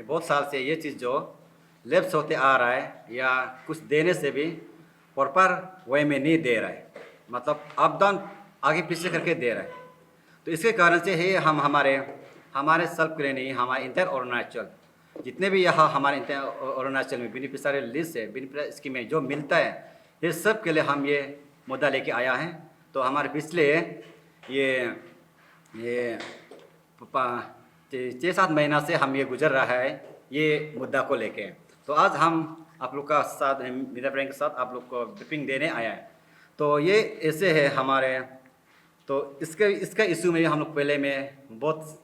कि बहुत साल से ये चीज़ जो लैप्स होते आ रहा है या कुछ देने से भी प्रॉपर वे में नहीं दे रहा है, मतलब अप डाउन आगे पीछे करके दे रहा है। तो इसके कारण से ही हम हमारे हमारे सेल्फ के लिए नहीं, हमारे इंटर अरुणाचल जितने भी यहाँ हमारे इंटर अरुणाचल में बेनिफिशियरी लिस्ट है, बेनिफिशियरी स्कीम में जो मिलता है, ये सब के लिए हम ये मुद्दा लेके आया है। तो हमारे पिछले ये 6-7 महीना से हम ये गुजर रहा है ये मुद्दा को लेके। तो आज हम आप लोग का साथ मीडिया फ्रेंड के साथ आप लोग को ब्रीफिंग देने आया है। तो ये ऐसे है हमारे, तो इसका इशू में हम लोग पहले में बहुत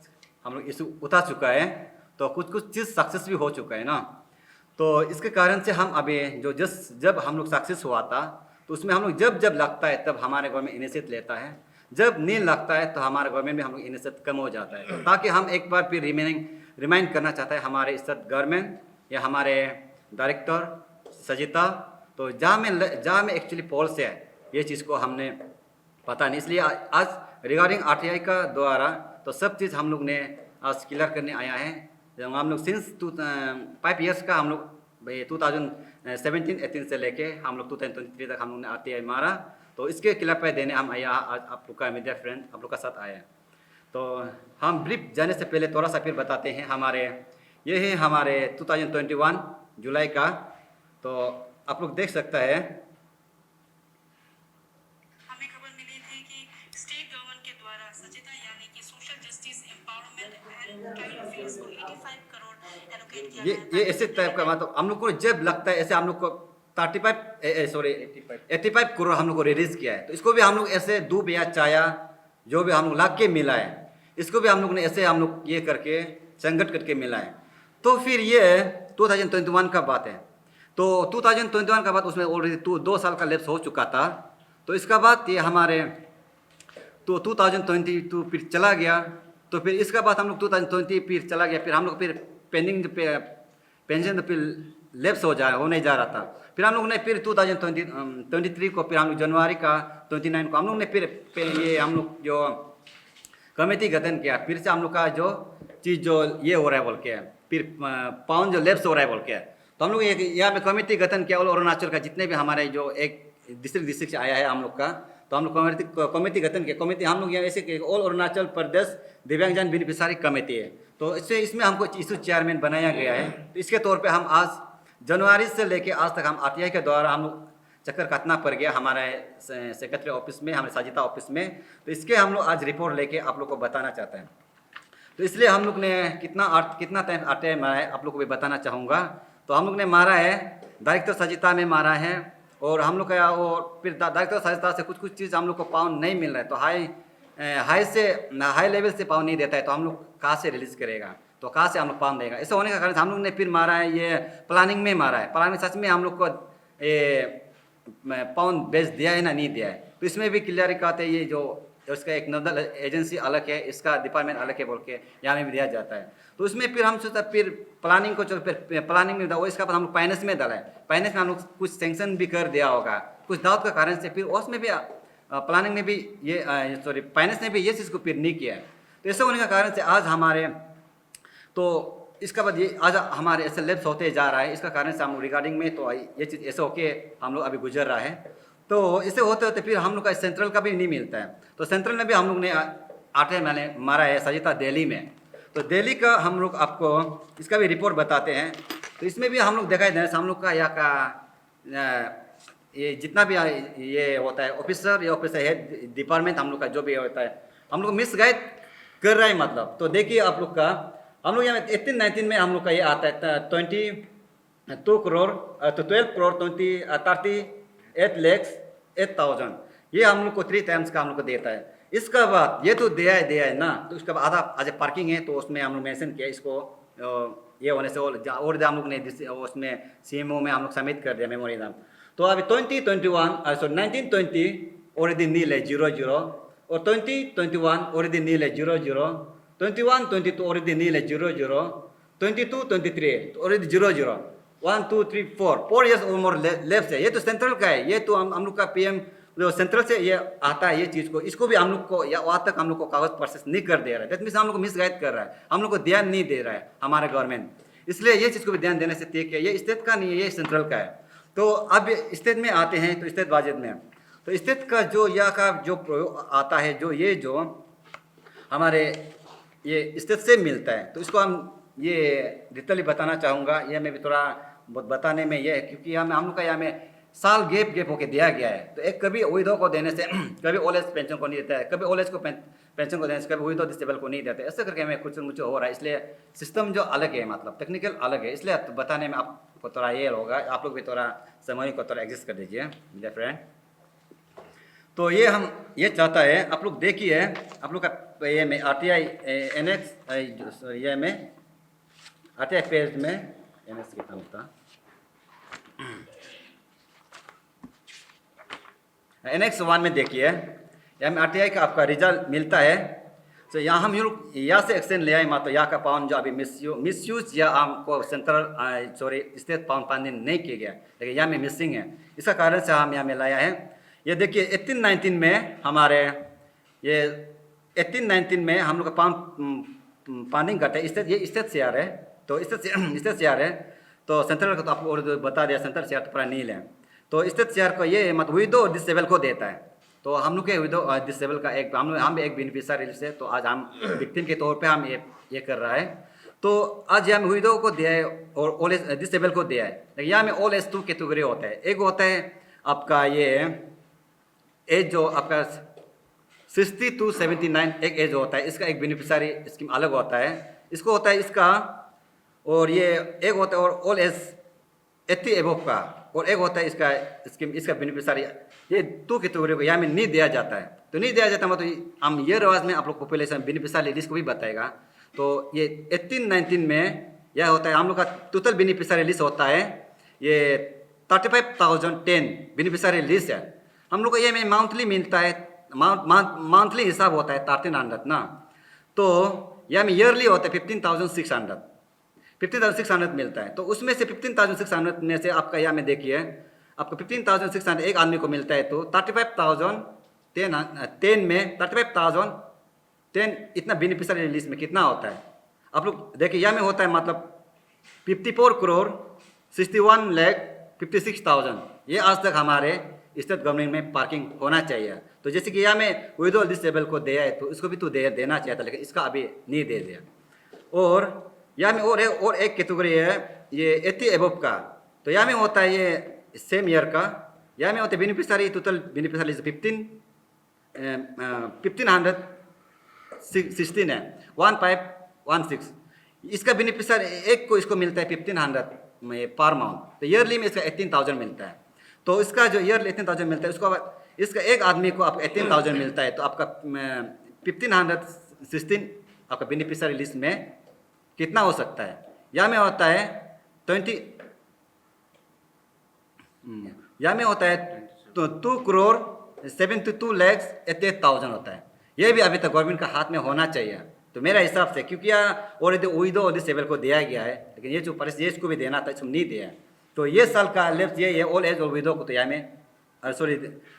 हम लोग इशू उठा चुका है, तो कुछ कुछ चीज़ सक्सेस भी हो चुका है ना। तो इसके कारण से हम अभी जो जब हम लोग सक्सेस हुआ था, तो उसमें हम लोग जब जब लगता है तब हमारे गवर्नमेंट इनिशिएट लेता है, जब नहीं लगता है तो हमारे गवर्नमेंट में हम लोग इनिशिएट कम हो जाता है। ताकि हम एक बार फिर रिमाइंड करना चाहता है हमारे इस गवर्नमेंट या हमारे डायरेक्टर सजिता, तो जहाँ में एक्चुअली पॉलिसी है ये चीज़ को हमने पता नहीं, इसलिए आज रिगार्डिंग आरटीआई का द्वारा तो सब चीज़ हम लोग ने आज क्लियर करने आया है। जब हम लोग सिंस 5 ईयर्स का हम लोग 2017-18 से लेके हम लोग 2023 तक हम लोग ने आरटीआई मारा, तो इसके क्लियर पे देने हम आया आज आप लोग का मीडिया फ्रेंड आप लोग का साथ आया है। तो हम ब्रीफ जाने से पहले थोड़ा सा फिर बताते हैं हमारे ये है हमारे 2021 जुलाई का। तो आप लोग देख सकता है हमें खबर मिली थी कि स्टेट गवर्नमेंट के द्वारा सचिता यानी कि social justice empowerment and child affairs को 85 करोड़ एलोकेट किया गया ये ऐसे टाइप का, मतलब हम लोग को जब लगता है ऐसे हम लोग को 85 करोड़ हम लोग को रिलीज किया है। तो इसको भी हम लोग ऐसे दूध या चाया जो भी हम लोग ला के मिला है, इसको भी हम लोग ने ऐसे हम लोग ये करके संगठ करके मिला है। तो फिर ये 2021 का बात है। तो 2021 का बात उसमें ऑलरेडी 2 साल का लैप्स हो चुका था। तो इसका बाद ये हमारे तो 2022 फिर चला गया। तो फिर इसका बाद हम लोग 2020 फिर चला गया, फिर हम लोग फिर पेंडिंग पेंशन फिर लैप्स होने जा रहा था। फिर हम लोग ने फिर 2023 को फिर हम लोग जनवरी का 29 को हम लोग ने फिर ये हम लोग जो कमेटी गठन किया, फिर से हम लोग का जो चीज़ जो ये हो रहा है बोल के, फिर पाउंड जो लैप्स हो रहा है बोल के, तो हम लोग यहाँ पे कमेटी गठन किया। ऑल अरुणाचल का जितने भी हमारे जो एक डिस्ट्रिक्ट से आया है हम लोग का, तो हम लोग कमेटी गठन किया। कमेटी हम लोग यहाँ ऐसे ऑल अरुणाचल प्रदेश दिव्यांगजन बेनिफिशियरी कमेटी है। तो इसमें हमको इशू चेयरमैन बनाया गया है। तो इसके तौर पे हम आज जनवरी से लेके आज तक हम आरटीआई के द्वारा हम लोग चक्कर काटना पड़ गया हमारे सेक्रेटरी ऑफिस में, हमारे साजिता ऑफिस में। तो इसके हम लोग आज रिपोर्ट लेके आप लोग को बताना चाहते हैं। तो इसलिए हम लोग ने कितना टाइम आरटीआई मारा है आप लोग को भी बताना चाहूँगा। तो हम लोग ने मारा है डायरेक्टर सजिता में मारा है, और हम लोग का और फिर डायरेक्टर सजिता से कुछ चीज़ हम लोग को पाउंड नहीं मिल रहा है। तो हाई लेवल से पाउंड नहीं देता है, तो हम लोग कहाँ से रिलीज करेगा, तो कहाँ से हम लोग पाउंड देगा। ऐसा होने का कारण हम लोग ने फिर मारा है ये प्लानिंग में मारा है। प्लानिंग सच में हम लोग को पाउंड बेच दिया है ना नहीं दिया है। तो इसमें भी क्लियर कहते हैं ये जो उसका एक नोडल एजेंसी अलग है, इसका डिपार्टमेंट अलग है बोल के यहाँ में भी दिया जाता है। तो उसमें फिर हम सोचा फिर प्लानिंग को चलो फिर प्लानिंग में इसका बाद हम लोग फाइनेंस में डाला है। फाइनेंस में हम लोग कुछ सेंक्शन भी कर दिया होगा कुछ दावत का कारण से, फिर उसमें भी प्लानिंग में भी ये फाइनेंस ने भी ये चीज़ को फिर नहीं किया है। तो ऐसा होने का कारण से आज हमारे तो इसका बाद ये आज हमारे ऐसे लैप्स होते जा रहा है। इसका कारण से हम रिगार्डिंग में तो ये चीज़ ऐसे होके हम लोग अभी गुजर रहा है। तो इसे होते होते फिर हम लोग का सेंट्रल का भी नहीं मिलता है। तो सेंट्रल में भी हम लोग ने आरटीआई मारा है सजिता दिल्ली में। तो दिल्ली का हम लोग आपको इसका भी रिपोर्ट बताते हैं। तो इसमें भी हम लोग दिखाई दे रहे हैं हम लोग का यहाँ का ये जितना भी ये होता है ऑफिसर या ऑफिसर हेड डिपार्टमेंट हम लोग का जो भी होता है हम लोग मिसगाइड कर रहा है मतलब। तो देखिए आप लोग का हम लोग यहाँ 18-19 में हम लोग का ये आता है 22 करोड़ तो 12 करोड़ 38 lakhs 8,000 ये हम लोग को 3 टाइम्स का हम लोग को देता है। इसका बाद ये तो दिया है ना, तो उसका बाद आधा आज पार्किंग है तो उसमें हम लोग मेंशन किया इसको ये होने से और हम लोग ने उसमें सीएमओ में हम लोग सबमिट कर दिया मेमोरेंडम। तो अभी 1920 ऑलरेडी नील है 00, और 2021 ऑलरेडी नील है 00, 21-22 ऑलरेडी नील है 00, 22-23 ऑलरेडी 00, 1 2 3 4 ईयर्स और मोर लेफ्ट है। ये तो सेंट्रल का है, ये तो हम लोग का पीएम जो सेंट्रल से ये आता है ये चीज़ को, इसको भी हम लोग को या वहाँ तक हम लोग को कागज प्रोसेस नहीं कर दे रहा है। दैट मीन्स हम लोग को मिसगाइड कर रहा है, हम लोग को ध्यान नहीं दे रहा है हमारा गवर्नमेंट। इसलिए ये चीज़ को भी ध्यान देने से ठीक है, ये स्टेट का नहीं है, ये सेंट्रल का है। तो अब स्टेट में आते हैं, तो स्टेट बजट में तो स्टेट का जो यह का जो प्रयोग आता है, जो ये जो हमारे ये स्टेट से मिलता है, तो इसको हम ये डिटेली बताना चाहूँगा। ये मैं भी थोड़ा बहुत बताने में ये है, क्योंकि हम लोग का यहाँ में साल गैप गैप होके दिया गया है। तो एक कभी विधवा को देने से कभी ओल्ड एज पेंशन को नहीं देता है, कभी ओल्ड एज को पेंशन को देने से कभी विधवा डिसेबल को नहीं देते, ऐसा करके हमें कुछ मुझे हो रहा है। इसलिए सिस्टम जो अलग है, मतलब टेक्निकल अलग है, इसलिए बताने में आपको थोड़ा ये होगा। आप लोग भी थोड़ा समय को थोड़ा एडजस्ट कर दीजिए मेरे फ्रेंड। तो ये हम ये चाहता है, आप लोग देखिए, आप लोग का ये में RTI NX ये में RTI पेज में NX कितना होता NX 1 में देखिए, यहाँ में RTI का आपका रिजल्ट मिलता है। तो यहाँ हम यहाँ से एक्सटेंड ले आए, मतलब यहाँ का पाउंड जो अभी मिसयूज या हमको सेंट्रल स्टेट पाउंड फंडिंग नहीं किया गया, लेकिन यहाँ में मिसिंग है। इसका कारण से हम यहाँ में लाया है। ये देखिए 1819 में हमारे ये 1819 में हम लोग का पाउंड फंडिंग घटा है। ये स्टेट शेयर है, तो स्टेट शेयर है, तो सेंट्रल का तो आपको और बता दिया, सेंट्रल शेयर तो पूरा नहीं है। तो स्टेट शेयर को ये मतलब विदो डिसेबल को देता है। तो हम लोग के विदो डिसेबल का एक हम भी एक बेनिफिशियरी से, तो आज हम विक्टिम के तौर पे हम ये कर रहा है। तो आज यहाँ में विदो को दिया है और ओल्ड एज डिसेबल को दिया है। लेकिन यहाँ में ओल्ड एज 2 कैटेगरी होता है। एक होता है आपका ये एज जो आपका 60 to 79 एक एज होता है, इसका एक बेनिफिशियरी स्कीम अलग होता है। इसको होता है इसका, और ये एक होता है और ओल्ड एज 80 एबव का, और एक होता है इसका स्कीम, इसका बेनिफिशियरी। ये 2 कैटेगरी को यहाँ में नहीं दिया जाता है। तो नहीं दिया जाता मतलब हम ये रिवाज में आप लोग पॉपुलेशन बेनिफिशियरी लिस्ट को भी बताएगा। तो ये 1819 में यह होता है, हम लोग का टोटल बेनिफिशियरी लिस्ट होता है ये 35,010 बेनिफिशियरी लिस्ट है। हम लोग को ये में मंथली मिलता है, मंथली हिसाब होता है 1300 ना। तो यह में ईयरली होता है 15,600 मिलता है। तो उसमें से 15,600 में से आपका यहाँ में देखिए, आपको 15,600 एक आदमी को मिलता है। तो 35,010 में 35,010 इतना बेनिफिशियरी लिस्ट में कितना होता है आप लोग देखिए। यहाँ में होता है मतलब 54,61,56,000। ये आज तक हमारे स्टेट गवर्नमेंट में पार्किंग होना चाहिए। तो जैसे कि यहाँ में विदो डिसेबल को दिया है, तो इसको भी तो देना चाहिए था, लेकिन इसका अभी नहीं दे दिया। और यहाँ में और एक कैटेगरी है ये 80 एबव का। तो यहाँ में होता है ये सेम ईयर का, यहाँ में होता है बेनिफिशियरी, टोटल बेनिफिशियरी 1516 है, 1516। इसका बेनिफिशियरी एक को इसको मिलता है 1500 में पर मंथ। तो ईयरली में इसका 18,000 मिलता है। तो इसका जो ईयरली 18,000 मिलता है, उसको इसका एक आदमी को आपको 18,000 मिलता है। तो आपका 1516 आपका बेनिफिशियरी लिस्ट में कितना हो सकता है? यहाँ में होता है 20, यहाँ में होता है तो 2,72,88,000 होता है। ये भी अभी तक गवर्नमेंट का हाथ में होना चाहिए। तो मेरा हिसाब से, क्योंकि और विदो डिसेबल को दिया गया है, लेकिन ये जो परिस्थिति इसको भी देना था, इसको नहीं दिया। तो ये साल का लेफ्ट ये ओल्ड एज और विदो को तो यहाँ में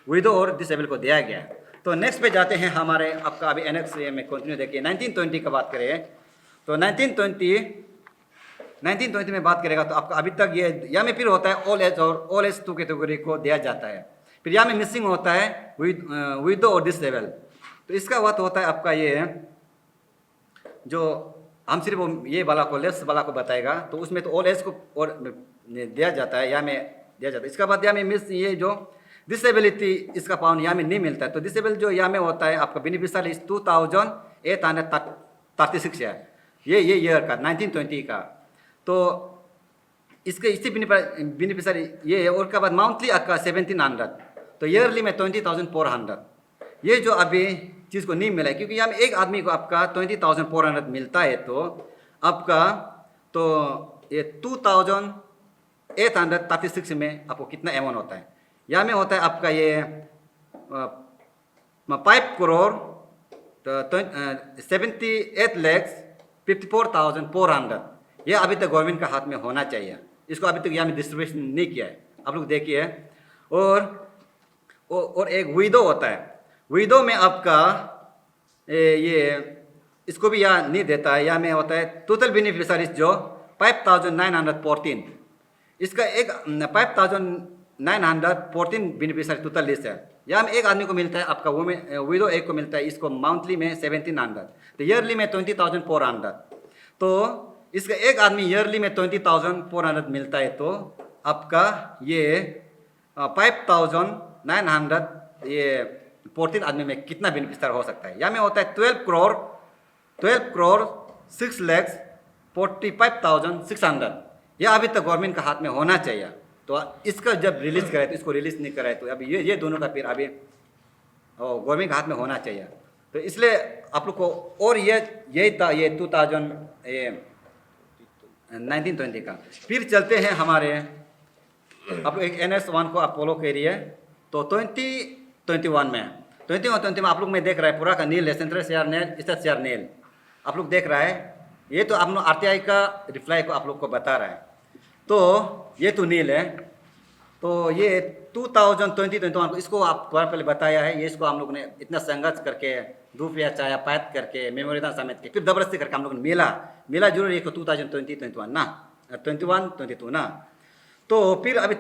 विदो और डिसेबल को दिया गया है। तो नेक्स्ट पे जाते हैं हमारे, आपका अभी NX में कंटिन्यू देखिए 1920 का बात करें। तो 1920 में बात करेगा तो आपका अभी तक ये यहाँ में फिर होता है ओल्ड एज और ओल्ड एज 2 कैटेगरी को दिया जाता है। फिर यहाँ में मिसिंग होता है विदो और डिसेबल। तो इसका बात होता है आपका ये जो हम सिर्फ ये वाला को लेफ्ट वाला को बताएगा, तो उसमें तो ओल्ड एज को और दिया जाता है, यहाँ में दिया जाता है। इसका बाद यहाँ में मिस ये जो डिसेबिलिटी इसका पाउंड यहाँ में नहीं मिलता है। तो डिसेबल जो यहाँ में होता है आपका बेनिफिशियरी 2,836 है, ये ईयर का 1920 का। तो इसके इसी बेनिफिशियरी ये है। और उसके बाद मंथली आपका 1,700, तो ईयरली में 20,400। ये जो अभी चीज़ को नहीं मिला है, क्योंकि यहाँ में एक आदमी को आपका 20,400 मिलता है। तो आपका तो ये 2,836 में आपको कितना अमाउंट होता है? यहाँ में होता है आपका ये 5,78,54,400। ये अभी तक गवर्नमेंट का हाथ में होना चाहिए। इसको अभी तक यहाँ में डिस्ट्रीब्यूशन नहीं किया है, आप लोग देखिए। और एक विडो होता है। विडो में आपका ये इसको भी यहाँ नहीं देता है। यहाँ में होता है टोटल बेनिफिशियरीज जो 5,914, इसका एक 5,914 बेनिफिशियरी टोटल लिस्ट है। यहाँ में एक आदमी को मिलता है आपका विडो एक को मिलता है इसको मंथली में 1,700, तो ईयरली में 20,400। तो इसका एक आदमी ईयरली में 20,400 मिलता है, तो आपका ये 5,900 ये 14 आदमी में कितना बेनिफिशियरी हो सकता है। यहाँ में होता है 12,6,45,600। यह अभी तक गवर्नमेंट का हाथ में होना चाहिए। तो इसका जब रिलीज कराए तो इसको रिलीज नहीं कराए, तो अभी ये दोनों का फिर अभी गवर्नमेंट के हाथ में होना चाहिए। तो इसलिए आप लोग को, और यही था ये 2019-20 का। फिर चलते हैं हमारे, आप एक NS1 को आप फॉलो करिए। तो 2021 में आप लोग में देख रहा है पूरा का नील है, सेंट्रल शेयर नील, स्टेट शेयर नील आप लोग देख रहा है। ये तो आप लोग RTI का रिप्लाई को आप लोग को बता रहा है। तो ये तो नील है। तो ये 2020-21 को इसको आप थोड़ा पहले बताया है, ये इसको हम लोग ने इतना संघर्ष करके धूप या चाया पैद करके मेमोरियम समेत के फिर जबरदस्ती करके हम लोग ने मिला जरूर ये 2020-21 ना, 21-22 ना। तो फिर अभी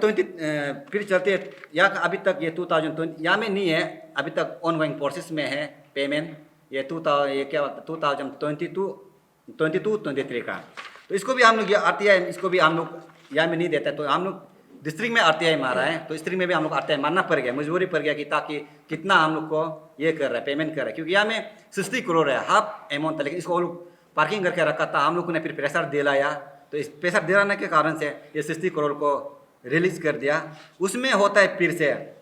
फिर चलते यहाँ अभी तक ये 2020 यहाँ में नहीं है, अभी तक ऑनगोइंग प्रोसेस में है पेमेंट। ये 2022-23 का। तो इसको भी हम लोग RTI इसको भी हम लोग यहाँ में नहीं देता, तो हम लोग डिस्ट्रिक्ट में RTI मारा है। तो डिस्ट्रिक्ट में भी हम लोग RTI मारना पड़ गया, मजबूरी पड़ गया कि ताकि कितना हम लोग को ये कर रहा है पेमेंट कर रहा है, क्योंकि यहाँ में 60 करोड़ है हाफ अमाउंट था। लेकिन इसको वो लोग पार्किंग करके रखा था, हम लोग ने फिर प्रेशर दिलाया। तो इस प्रेशर दिलाने के कारण से ये 60 करोड़ को रिलीज कर दिया। उसमें होता है फिर से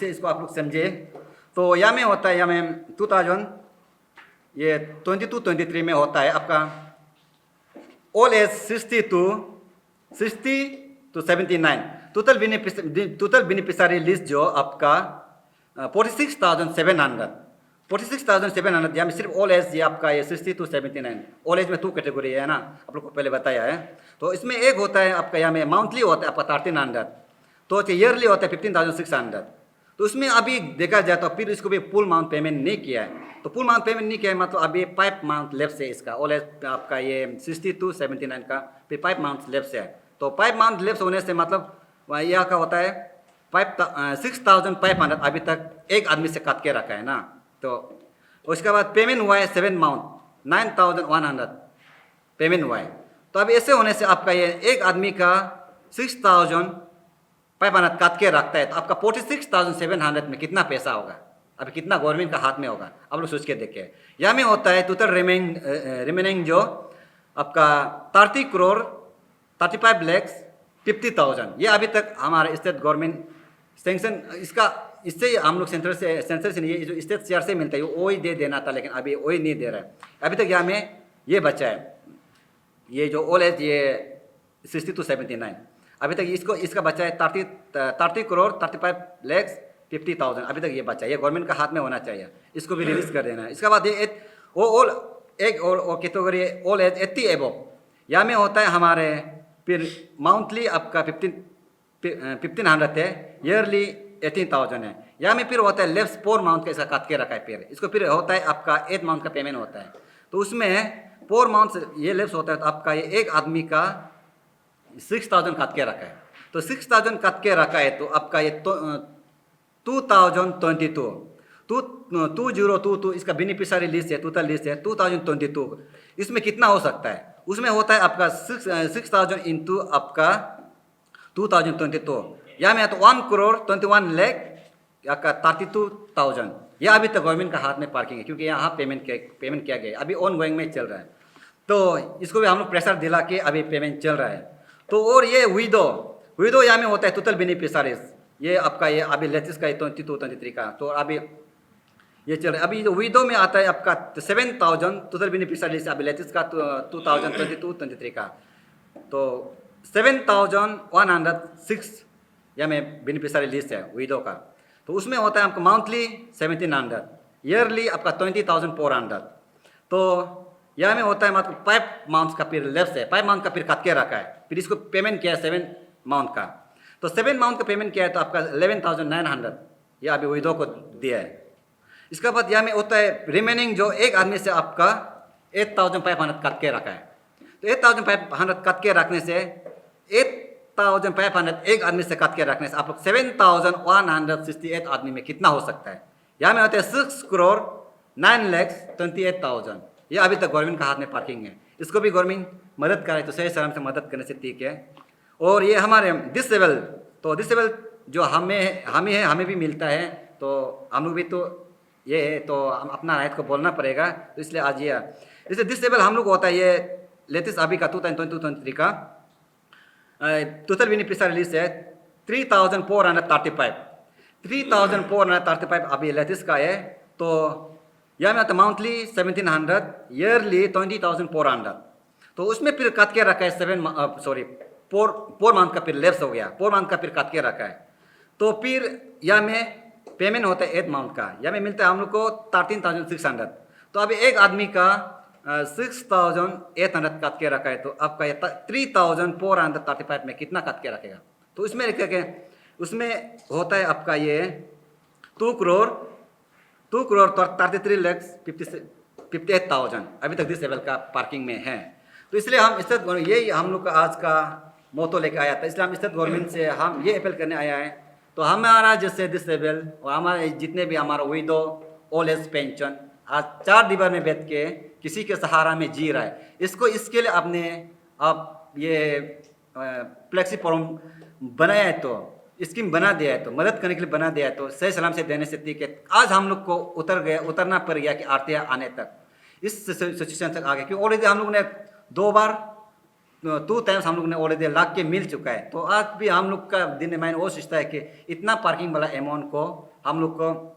इसको आप लोग समझे। तो यहाँ में होता है, यहाँ में 2022-23 में होता है आपका all age 60 to 79 total beneficiary list जो आपका 46,700 यहाँ में सिर्फ ऑल एज ये आपका ये 60 to 79। ऑल एज में 2 कैटेगरी है ना, आप लोग को पहले बताया है। तो इसमें एक होता है आपका यहाँ में मंथली होता है आपका 1,300, तो ईयरली होता है 15,600। तो उसमें अभी देखा जाए तो फिर इसको भी फुल माउंट पेमेंट नहीं किया है। तो फुल माउंट पेमेंट नहीं किया है मतलब अभी 5 माउंट लेफ्ट है इसका, ऑल एज आपका ये 60 to 79 का फिर 5 माउंट लेफ्ट है। तो 5 माउंट लेफ्ट होने से मतलब यह का होता है 6,500 अभी तक एक आदमी से काट के रखा है ना। तो उसके बाद पेमेंट हुआ है 7 माउंट 9,100 पेमेंट हुआ है। तो अभी ऐसे होने से आपका ये एक आदमी का 6,500 काट के रखता है, तो आपका 46,700 में कितना पैसा होगा, अभी कितना गवर्नमेंट का हाथ में होगा, आप लोग सोच के देखिए। यहाँ में होता है टोटल रिमेनिंग जो आपका 30,35,50,000 ये अभी तक हमारे स्टेट गवर्नमेंट सेंक्शन इससे हम लोग सेंटर से नहीं, ये जो स्टेट शेयर से मिलता है वो ही दे देना था, लेकिन अभी वही नहीं दे रहा है। अभी तक यहाँ में ये बचा है, ये जो ऑल एज ये 60 to 79 अभी तक इसका बचा है 30,35,50,000 अभी तक ये बचा है। ये गवर्नमेंट का हाथ में होना चाहिए, इसको भी रिलीज कर देना है। इसके बाद ये एक और कैटेगरी ऑल एज 80 एबव यहाँ में होता है हमारे फिर मंथली आपका 1,500 है, ईयरली 18,000 है। यहाँ में फिर होता है लेफ्ट 4 माउंट का इसका काट के रखा है, फिर इसको फिर होता है आपका 8 माउंट का पेमेंट होता है। तो उसमें 4 माउंट ये लेफ्ट होता है, तो आपका ये एक आदमी का 6,000 काट के रखा है। तो 6,000 काट के रखा है, तो आपका ये 2022 इसका बेनिफिशियरी लिस्ट है, टोटल लिस्ट है 2022। इसमें कितना हो सकता है, उसमें होता है आपका 6,000 इंटू आपका 2022 यहाँ में तो 1,21,32,000 यह अभी तक गवर्नमेंट का हाथ में पार्किंग है, क्योंकि यहाँ पेमेंट किया गया, अभी ऑन गोइंग में चल रहा है। तो इसको भी हम लोग प्रेशर दिला के अभी पेमेंट चल रहा है। तो और ये विदो यहाँ में होता है टोटल बेनिफिशियरीज, ये आपका ये अभी लेटेस्ट का 22-23 का। तो अभी ये चल रहा है। अभी जो विदो में आता है आपका 7,000 टोटल बेनिफिशियरीज, अभी लेटेस्ट का 2022-23 का। तो 7,106 यहाँ में बेनिफिशियरी लिस्ट है विदो का। तो उसमें होता है आपका मंथली 1,700, ईयरली आपका 20,400। तो यहाँ में होता है मतलब 5 माउंट्स का फिर लेफ्ट है, 5 माउंट का फिर काट के रखा है, फिर इसको पेमेंट किया है 7 माउंट का। तो 7 माउंट का पेमेंट किया है, तो आपका 11,900 यह अभी विदो को दिया है। इसके बाद यहाँ में होता है रिमेनिंग जो एक आदमी से आपका 8,500 काट के रखा है। तो 8,500 कट के रखने से 8,500 एक आदमी से कट के रखने से आप लोग 7,168 आदमी में कितना हो सकता है? यहाँ में होते हैं 6,09,28,000। ये अभी तक गवर्नमेंट का हाथ में पार्किंग है, इसको भी गवर्नमेंट मदद करे तो सही सलाम से मदद करने से ठीक है। और ये हमारे डिसेबल, तो डिसेबल जो हमें भी मिलता है, तो हम लोग भी तो ये है, तो हम अपना राइट को बोलना पड़ेगा। तो इसलिए आज ये जैसे डिसेबल हम लोग होता है, ये लेटेस्ट अभी का 2022-23 का टोटल बेनिफिशियरी लिस्ट है 3,435 अभी लेटेस्ट का है। तो यहाँ में आता मंथली 1,700, ईयरली 20,400। तो उसमें फिर कट के रखा है 4 मंथ का फिर लेप्स हो गया, 4 मंथ का फिर कट के रखा है। तो फिर यहाँ में पेमेंट होता है 8 मंथ का, यहाँ में मिलता है हम लोग को 13,600। तो अभी एक आदमी का 6,800 कट के रखा है, तो आपका ये 3,435 में कितना कट के रखेगा? तो उसमें होता है आपका ये 2,33,58,000 अभी तक डिसेबल का पार्किंग में है। तो इसलिए हम स्टेट गवर्नमेंट, यही हम लोग का आज का मोटो लेकर आया था, इसलिए हम स्टेट गवर्नमेंट से हम ये अपील करने आया है। तो हमारा जैसे डिसेबल और हमारे जितने भी हमारा विडो ओल्ड एज पेंशन आज 4 दीवार में बैठ के किसी के सहारा में जी रहा है, इसके लिए आपने आप ये फ्लेक्सी फॉर्म बनाया है, तो स्कीम बना दिया है, तो मदद करने के लिए बना दिया है, तो सही सलाम से देने से ठीक है। आज हम लोग को उतरना पड़ गया कि आरटीआई आने तक, इस सिचुएशन तक आ गया, क्योंकि ऑलरेडी हम लोग ने 2 टाइम्स हम लोग ने ऑलरेडी लाख के मिल चुका है। तो आज भी हम लोग का दिन में वो सोचता है कि इतना पार्किंग वाला अमाउंट को हम लोग को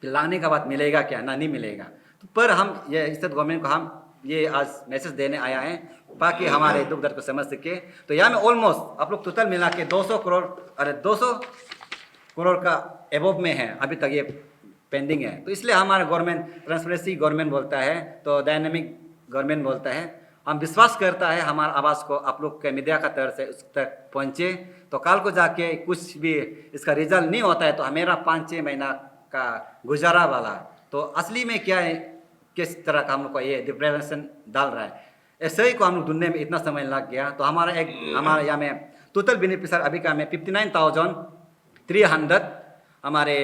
लाने का बाद मिलेगा क्या, ना नहीं मिलेगा। तो पर हम ये स्टेट गवर्नमेंट को हम ये आज मैसेज देने आया है ताकि हमारे दुख दर्द को समझ सके। तो यहाँ में ऑलमोस्ट आप लोग टोटल मिला के 200 करोड़ का एबोव में है, अभी तक ये पेंडिंग है। तो इसलिए हमारा गवर्नमेंट ट्रांसपेरेंसी गवर्नमेंट बोलता है, तो डायनेमिक गवर्नमेंट बोलता है। हम विश्वास करता है हमारा आवाज़ को आप लोग के मीडिया का तरफ से उस तक पहुँचे, तो कल को जाके कुछ भी इसका रिजल्ट नहीं होता है तो हमारा 5-6 महीना का गुजारा वाला, तो असली में क्या है, किस तरह का हम लोग को ये डिप्रेशन डाल रहा है, ऐसे ही को हम लोग ढूंढने में इतना समय लग गया। तो हमारा यहाँ में टोटल बेनिफिशियरी अभी का में 59,300 हमारे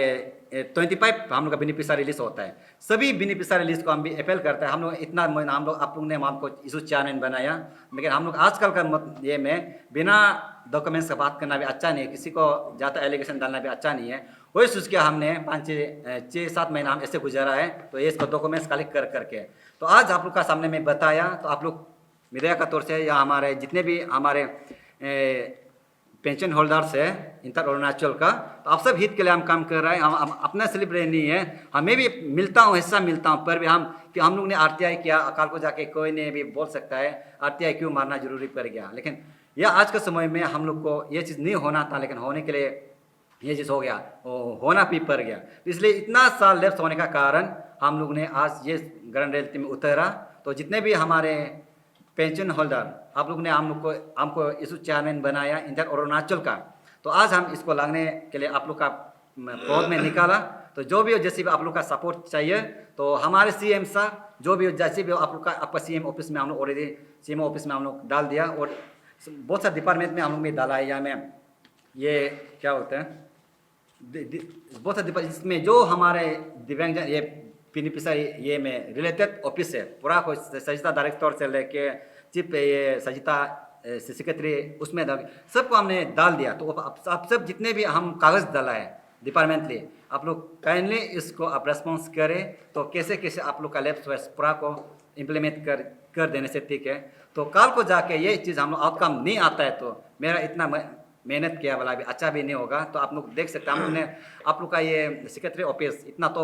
25 हम लोग का बेनिफिशियरी लिस्ट होता है। सभी बेनिफिशियरी लिस्ट को हम भी अपील करते हैं। हम लोग इतना हम लोग आप लोग ने हमको इशू चैनल बनाया, लेकिन हम लोग आजकल का ये में बिना डॉक्यूमेंट्स का बात करना भी अच्छा नहीं है, किसी को ज़्यादा एलिगेशन डालना भी अच्छा नहीं है। वही सोच के हमने 5-6-7 महीना हम ऐसे गुजारा है, तो ये इसको डॉक्यूमेंट्स कलेक्ट करके तो आज आप लोग का सामने में बताया। तो आप लोग मीडिया का तौर से या हमारे जितने भी हमारे पेंशन होल्डर्स है इंटर अरुणाचल का, तो आप सब हित के लिए हम काम कर रहे हैं। हम अपना सेलिब्रेट नहीं है, हमें भी हिस्सा मिलता हूँ, पर भी हम लोग ने आरटीआई किया, अकाल को जाके कोई ने भी बोल सकता है आरटीआई क्यों मारना जरूरी पड़ गया, लेकिन यह आज के समय में हम लोग को ये चीज़ नहीं होना था, लेकिन होने के लिए ये चीज़ हो गया, होना भी पड़ गया। तो इसलिए इतना साल लेफ्ट होने का कारण हम लोग ने आज ये ग्रैंड रियलिटी में उतरा। तो जितने भी हमारे पेंशन होल्डर आप लोग ने हमको इस चेयरमैन बनाया इंटर अरुणाचल का, तो आज हम इसको लाने के लिए आप लोग का पौध में निकाला। तो जो भी हो, जैसे भी आप लोग का सपोर्ट चाहिए, तो हमारे सीएम सर जो भी हो, जैसे भी हो आप लोग का आपका सीएम ऑफिस में हम लोग ऑलरेडी सीएम ऑफिस में हम लोग डाल दिया, और बहुत सारे डिपार्टमेंट में हम लोग भी डाला है। यहाँ में ये क्या होता है, बहुत सारे डिपार्टमेंट इसमें जो हमारे दिव्यांगजन ये बेनिफिशियरी ये में रिलेटेड ऑफिस है, पूरा कोई सजिता डायरेक्टर से लेके चीफ ये सजिता सेक्रेटरी उसमें सबको हमने डाल दिया। तो आप सब जितने भी हम कागज़ डाला है डिपार्टमेंटली, आप लोग काइंडली इसको आप रेस्पॉन्स करें, तो कैसे कैसे आप लोग का लैब पूरा को इम्प्लीमेंट कर देने से ठीक है। तो कल को जाके ये चीज़ हम लोग आउटकम नहीं आता है, तो मेरा इतना मेहनत किया वाला भी अच्छा भी नहीं होगा। तो आप लोग देख सकते हैं हम लोग ने आप लोग का ये सेक्रेटरी ऑफिस इतना तो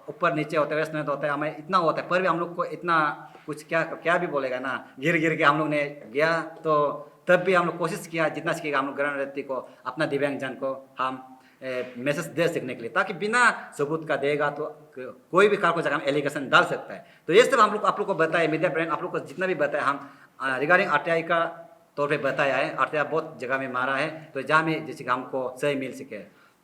ऊपर नीचे होता है, वेस्ट नॉर्थ होता है, हमें इतना होता है, पर भी हम लोग को इतना कुछ क्या भी बोलेगा ना, गिर के हम लोग ने गया। तो तब भी हम लोग कोशिश किया, जितना सीखेगा हम लोग ग्रहण व्यक्ति को अपना दिव्यांगजन को हम मैसेज दे सकने के लिए, ताकि बिना सबूत का देगा तो कोई भी कार को जगह एलिगेशन डाल सकता है। तो ये सब हम लोग आप लोग को बताया, मीडिया ब्रांड आप लोग को जितना भी बताया हम रिगार्डिंग आरटीआई का तौर पे बताया है। आरटीआई बहुत जगह में मारा है, तो जहाँ में जैसे कि हमको सही मिल सके।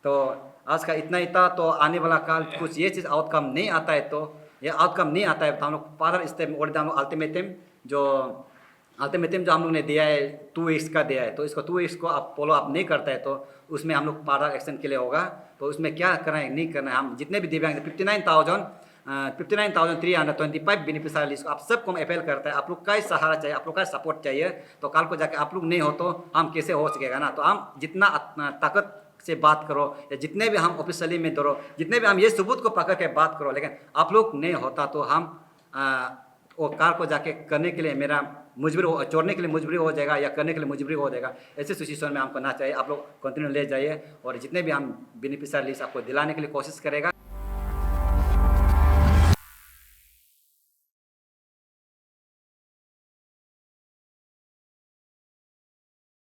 तो आज का इतना ही था। तो आने वाला काल कुछ ये चीज़ आउटकम नहीं आता है, तो ये आउटकम नहीं आता है तो हम लोग फादर स्टेप ऑलरेडी हम लोग अल्टीमेटम जो अल्टीमेटम जो हम लोग ने दिया है 2 वीक्स का दिया है, तो इसको 2 वीक्स को आप फॉलो अप नहीं करता है तो उसमें हम लोग पारा एक्शन के लिए होगा। तो उसमें क्या करना है नहीं करना है, हम जितने भी दिव्यांग 59,325 बेनिफिशियरी लिस्ट आप सबको हम अपील करता है, आप लोग का ही सहारा चाहिए, आप लोग का सपोर्ट चाहिए। तो कल को जाके आप लोग नहीं हो तो हम कैसे हो सकेगा ना। तो हम जितना ताकत से बात करो या जितने भी हम ऑफिशियली में दौड़ो, जितने भी हम ये सबूत को पकड़ के बात करो, लेकिन आप लोग नहीं होता तो हम वो कार को जाके करने के लिए मेरा मजबूर हो, छोड़ने के लिए मजबूरी हो जाएगा या करने के लिए मजबूरी हो जाएगा। ऐसे सिचुएशन में हमको ना चाहिए, आप लोग कंटिन्यू ले जाइए और जितने भी हम बेनिफिशियरी लिस्ट आपको दिलाने के लिए कोशिश करेगा।